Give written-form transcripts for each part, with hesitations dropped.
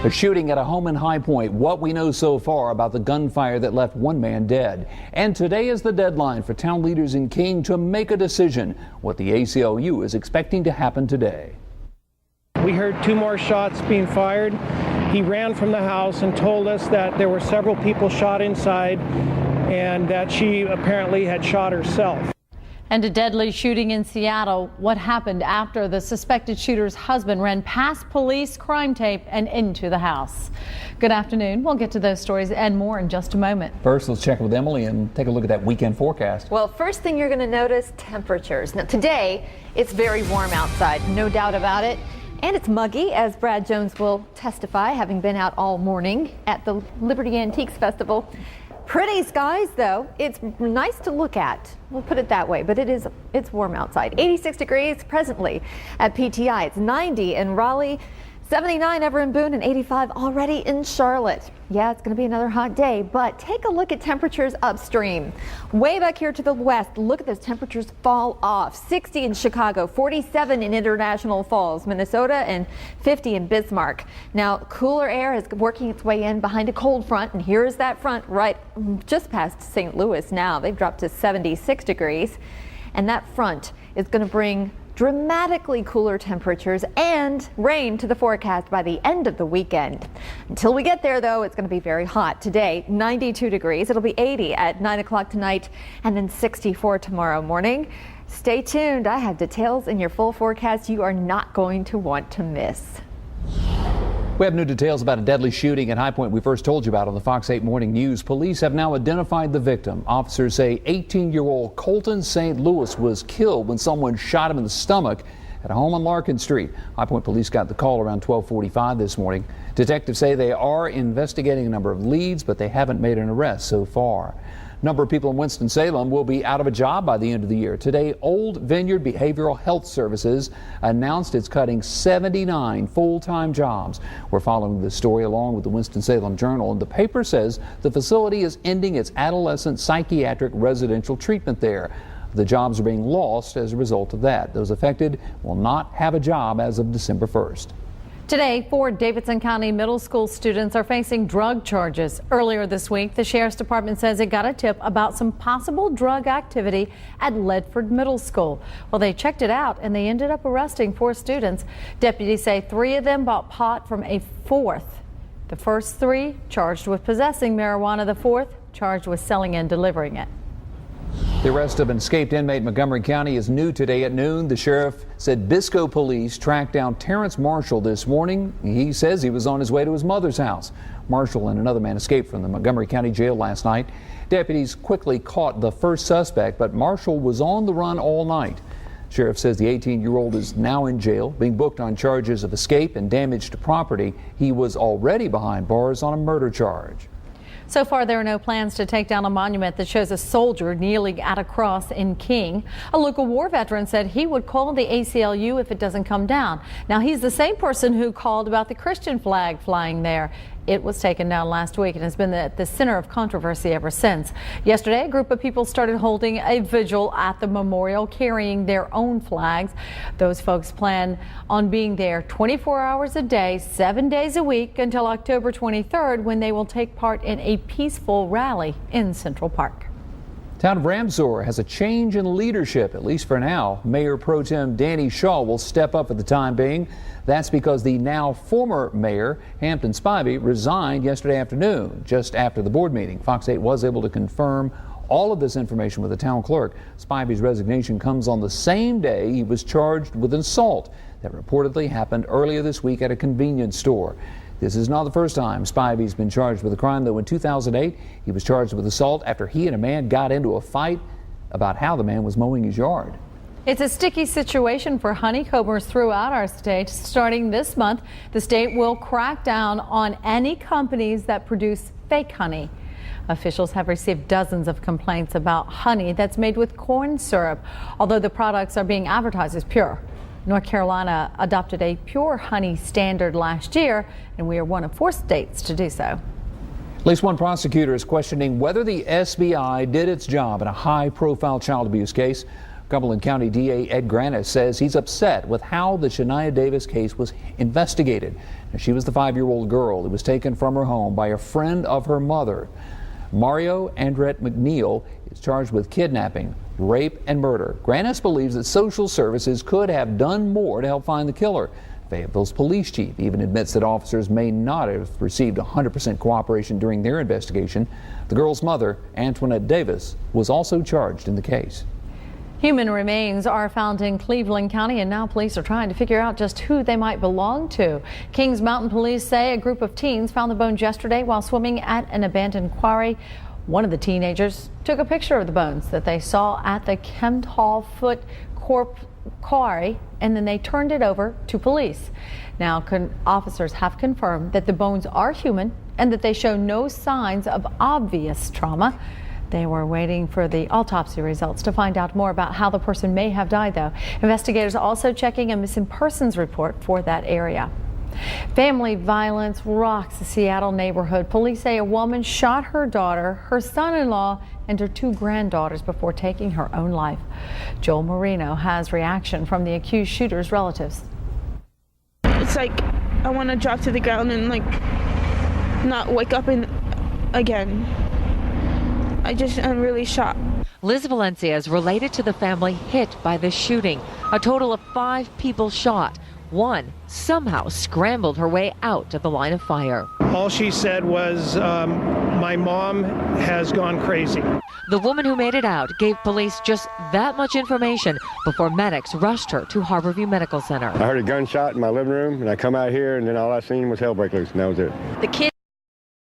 A shooting at a home in High Point. What we know so far about the gunfire that left one man dead. And today is the deadline for town leaders in King to make a decision. What the ACLU is expecting to happen today. We heard 2 more shots being fired. He ran from the house and told us that there were several people shot inside and that she apparently had shot herself. And a deadly shooting in Seattle. What happened after the suspected shooter's husband ran past police crime tape and into the house? Good afternoon. We'll get to those stories and more in just a moment. First, let's check with Emily and take a look at that weekend forecast. Well, first thing you're going to notice, temperatures. Now, today, it's very warm outside, no doubt about it. And it's muggy, as Brad Jones will testify, having been out all morning at the Liberty Antiques Festival. Pretty skies, though. It's nice to look at. We'll put it that way, but it's warm outside. 86 degrees presently at PTI. It's 90 in Raleigh, 79 ever in Boone, and 85 already in Charlotte. Yeah, it's going to be another hot day, but take a look at temperatures upstream. Way back here to the west, look at those temperatures fall off. 60 in Chicago, 47 in International Falls, Minnesota, and 50 in Bismarck. Now, cooler air is working its way in behind a cold front, and here is that front right just past St. Louis now. They've dropped to 76 degrees, and that front is going to bring dramatically cooler temperatures and rain to the forecast by the end of the weekend. Until we get there, though, it's going to be very hot. Today, 92 degrees. It'll be 80 at 9 o'clock tonight and then 64 tomorrow morning. Stay tuned. I have details in your full forecast you are not going to want to miss. We have new details about a deadly shooting at High Point we first told you about on the Fox 8 Morning News. Police have now identified the victim. Officers say 18-year-old Colton St. Louis was killed when someone shot him in the stomach at a home on Larkin Street. High Point police got the call around 12:45 this morning. Detectives say they are investigating a number of leads, but they haven't made an arrest so far. A number of people in Winston-Salem will be out of a job by the end of the year. Today, Old Vineyard Behavioral Health Services announced it's cutting 79 full-time jobs. We're following this story along with the Winston-Salem Journal, and the paper says the facility is ending its adolescent psychiatric residential treatment there. The jobs are being lost as a result of that. Those affected will not have a job as of December 1st. Today, 4 Davidson County middle school students are facing drug charges. Earlier this week, the Sheriff's Department says it got a tip about some possible drug activity at Ledford Middle School. Well, they checked it out and they ended up arresting 4 students. Deputies say 3 of them bought pot from a 4th. The first 3 charged with possessing marijuana, the 4th charged with selling and delivering it. The arrest of an escaped inmate in Montgomery County is new today at noon. The sheriff said Bisco police tracked down Terrence Marshall this morning. He says he was on his way to his mother's house. Marshall and another man escaped from the Montgomery County jail last night. Deputies quickly caught the first suspect, but Marshall was on the run all night. Sheriff says the 18-year-old is now in jail, being booked on charges of escape and damage to property. He was already behind bars on a murder charge. So far, there are no plans to take down a monument that shows a soldier kneeling at a cross in King. A local war veteran said he would call the ACLU if it doesn't come down. Now, he's the same person who called about the Christian flag flying there. It was taken down last week and has been at the center of controversy ever since. Yesterday, a group of people started holding a vigil at the memorial, carrying their own flags. Those folks plan on being there 24 hours a day, 7 days a week until October 23rd, when they will take part in a peaceful rally in Central Park. Town of Ramsor has a change in leadership, at least for now. Mayor Pro Tem Danny Shaw will step up for the time being. That's because the now former mayor, Hampton Spivey, resigned yesterday afternoon, just after the board meeting. Fox 8 was able to confirm all of this information with the town clerk. Spivey's resignation comes on the same day he was charged with an assault that reportedly happened earlier this week at a convenience store. This is not the first time Spivey's been charged with a crime, though. In 2008, he was charged with assault after he and a man got into a fight about how the man was mowing his yard. It's a sticky situation for honeycombers throughout our state. Starting this month, the state will crack down on any companies that produce fake honey. Officials have received dozens of complaints about honey that's made with corn syrup, although the products are being advertised as pure. North Carolina adopted a pure honey standard last year, and we are one of 4 states to do so. At least one prosecutor is questioning whether the SBI did its job in a high-profile child abuse case. Cumberland County DA Ed Granis says he's upset with how the Shania Davis case was investigated. She was the 5-year-old girl who was taken from her home by a friend of her mother. Mario Andret McNeil is charged with kidnapping, rape, and murder. Granis believes that social services could have done more to help find the killer. Fayetteville's police chief even admits that officers may not have received 100% cooperation during their investigation. The girl's mother, Antoinette Davis, was also charged in the case. Human remains are found in Cleveland County, and now police are trying to figure out just who they might belong to. Kings Mountain police say a group of teens found the bones yesterday while swimming at an abandoned quarry. One of the teenagers took a picture of the bones that they saw at the Kempthall Foot quarry, and then they turned it over to police. Now, officers have confirmed that the bones are human and that they show no signs of obvious trauma. They were waiting for the autopsy results to find out more about how the person may have died, though. Investigators also checking a missing persons report for that area. Family violence rocks the Seattle neighborhood. Police say a woman shot her daughter, her son-in-law, and her 2 granddaughters before taking her own life. Joel Marino has reaction from the accused shooter's relatives. It's like I want to drop to the ground and not wake up again. I'm really shocked. Liz Valencia is related to the family hit by the shooting. A total of 5 people shot. One somehow scrambled her way out of the line of fire. All she said was, my mom has gone crazy. The woman who made it out gave police just that much information before medics rushed her to Harborview Medical Center. I heard a gunshot in my living room, and I come out here, and then all I seen was hell break loose, and that was it. The kid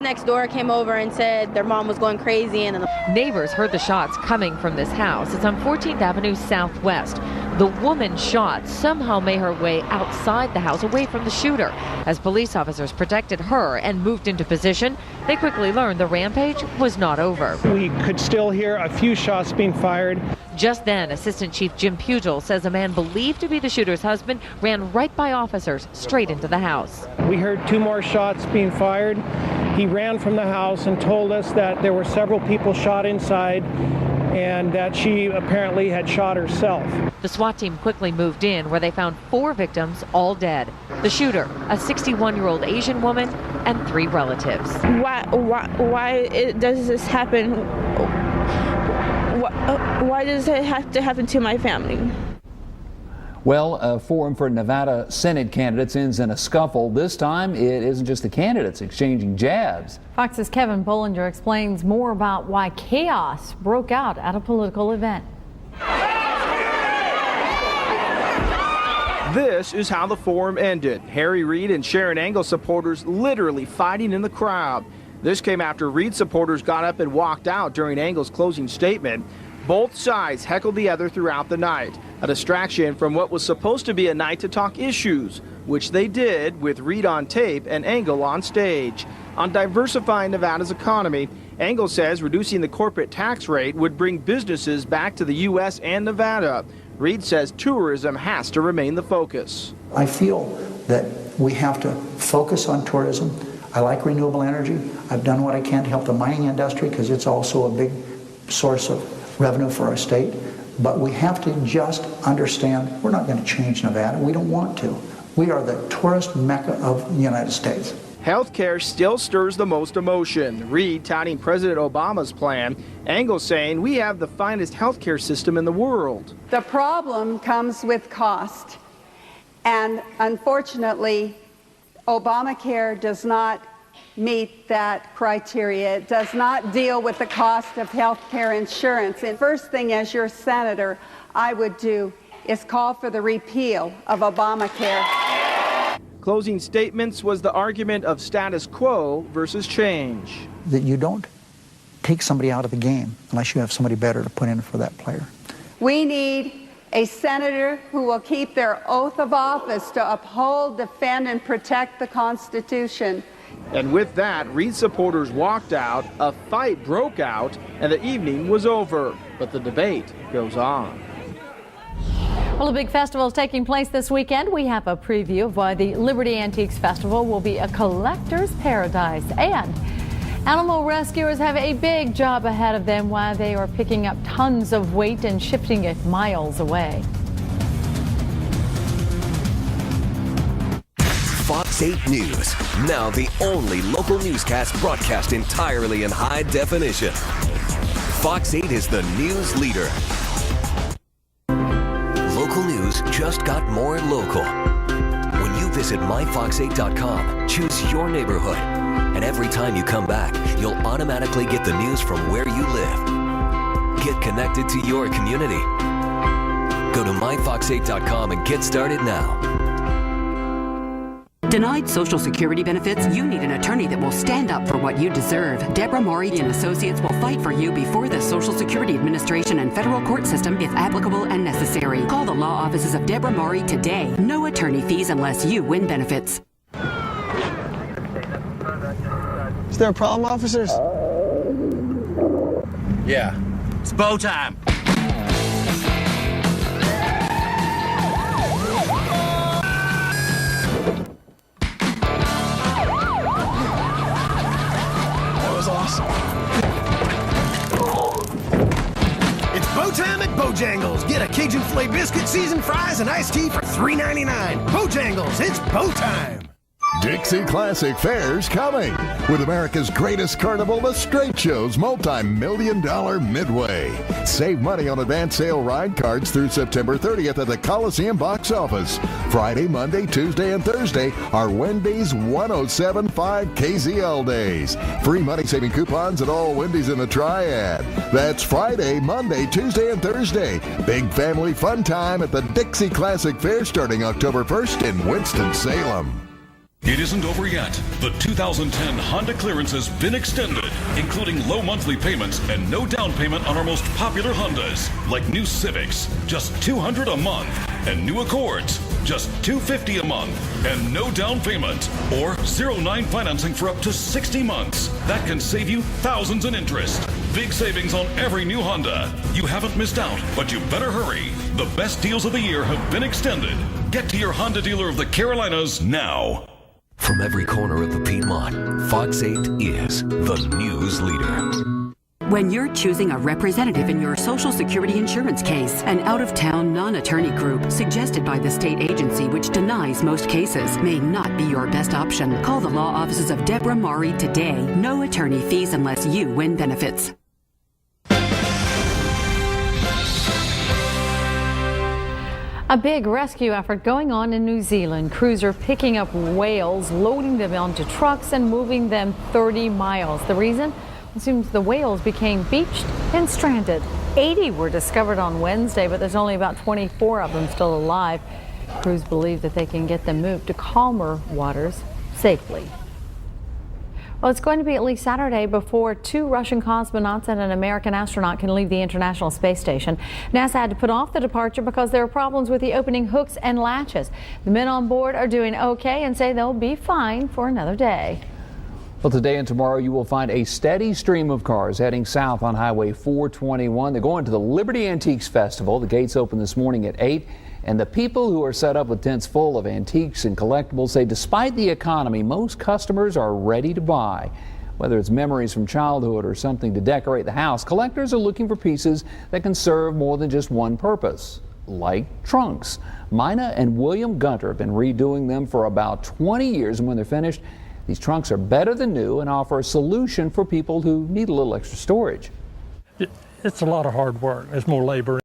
next door came over and said their mom was going crazy, and neighbors heard the shots coming from this house. It's on 14th Avenue Southwest. The woman shot somehow made her way outside the house, away from the shooter. As police officers protected her and moved into position, they quickly learned the rampage was not over. We could still hear a few shots being fired. Just then, Assistant Chief Jim Pugel says a man believed to be the shooter's husband ran right by officers straight into the house. We heard 2 more shots being fired. He ran from the house and told us that there were several people shot inside and that she apparently had shot herself. The SWAT team quickly moved in, where they found 4 victims, all dead. The shooter, a 61-year-old Asian woman, and 3 relatives. Why does this happen? Why does it have to happen to my family? Well, a forum for Nevada Senate candidates ends in a scuffle. This time, it isn't just the candidates exchanging jabs. Fox's Kevin Bollinger explains more about why chaos broke out at a political event. This is how the forum ended. Harry Reid and Sharon Engel supporters literally fighting in the crowd. This came after Reid supporters got up and walked out during Engel's closing statement. Both sides heckled the other throughout the night, a distraction from what was supposed to be a night to talk issues, which they did with Reid on tape and Engel on stage. On diversifying Nevada's economy, Engel says reducing the corporate tax rate would bring businesses back to the U.S. and Nevada. Reid says tourism has to remain the focus. I feel that we have to focus on tourism. I like renewable energy. I've done what I can to help the mining industry because it's also a big source of revenue for our state, but we have to just understand we're not going to change Nevada. We don't want to. We are the tourist mecca of the United States. Healthcare still stirs the most emotion. Reid touting President Obama's plan. Engel saying we have the finest healthcare system in the world. The problem comes with cost, and unfortunately, Obamacare does not meet that criteria. It does not deal with the cost of health care insurance. And first thing, as your senator, I would do is call for the repeal of Obamacare. Closing statements was the argument of status quo versus change. That you don't take somebody out of the game unless you have somebody better to put in for that player. We need a senator who will keep their oath of office to uphold, defend, and protect the Constitution. And with that, Reid supporters walked out, a fight broke out, and the evening was over. But the debate goes on. Well, a big festival is taking place this weekend. We have a preview of why the Liberty Antiques Festival will be a collector's paradise. And Animal rescuers have a big job ahead of them while they are picking up tons of weight and shifting it miles away. Fox 8 News, now the only local newscast broadcast entirely in high definition. Fox 8 is the news leader. Local news just got more local. When you visit myfox8.com, choose your neighborhood. And every time you come back, you'll automatically get the news from where you live. Get connected to your community. Go to myfox8.com and get started now. Denied Social Security benefits? You need an attorney that will stand up for what you deserve. Deborah Maury and Associates will fight for you before the Social Security Administration and federal court system if applicable and necessary. Call the law offices of Deborah Maury today. No attorney fees unless you win benefits. Is there a problem, officers? Yeah. It's bow time. Awesome. It's bow time at Bojangles. Get a Cajun filet biscuit, seasoned fries, and iced tea for $3.99. Bojangles, it's bow time. Dixie Classic Fair's coming with America's greatest carnival, the Straight Show's multi-million-dollar Midway. Save money on advance sale ride cards through September 30th at the Coliseum box office. Friday, Monday, Tuesday, and Thursday are Wendy's 1075 KZL days. Free money-saving coupons at all Wendy's in the Triad. That's Friday, Monday, Tuesday, and Thursday. Big family fun time at the Dixie Classic Fair starting October 1st in Winston-Salem. It isn't over yet. The 2010 Honda clearance has been extended, including low monthly payments and no down payment on our most popular Hondas, like new Civics, just $200 a month, and new Accords, just $250 a month, and no down payment, or 0-9 financing for up to 60 months. That can save you thousands in interest. Big savings on every new Honda. You haven't missed out, but you better hurry. The best deals of the year have been extended. Get to your Honda dealer of the Carolinas now. From every corner of the Piedmont, Fox 8 is the news leader. When you're choosing a representative in your Social Security insurance case, an out-of-town non-attorney group suggested by the state agency which denies most cases may not be your best option. Call the law offices of Deborah Maury today. No attorney fees unless you win benefits. A big rescue effort going on in New Zealand. Crews are picking up whales, loading them onto trucks and moving them 30 miles. The reason? It seems the whales became beached and stranded. 80 were discovered on Wednesday, but there's only about 24 of them still alive. Crews believe that they can get them moved to calmer waters safely. Well, it's going to be at least Saturday before 2 Russian cosmonauts and an American astronaut can leave the International Space Station. NASA had to put off the departure because there are problems with the opening hooks and latches. The men on board are doing okay and say they'll be fine for another day. Well, today and tomorrow you will find a steady stream of cars heading south on Highway 421. They're going to the Liberty Antiques Festival. The gates open this morning at 8. And the people who are set up with tents full of antiques and collectibles say despite the economy, most customers are ready to buy. Whether it's memories from childhood or something to decorate the house, collectors are looking for pieces that can serve more than just one purpose, like trunks. Mina and William Gunter have been redoing them for about 20 years, and when they're finished, these trunks are better than new and offer a solution for people who need a little extra storage. It's a lot of hard work. There's more labor.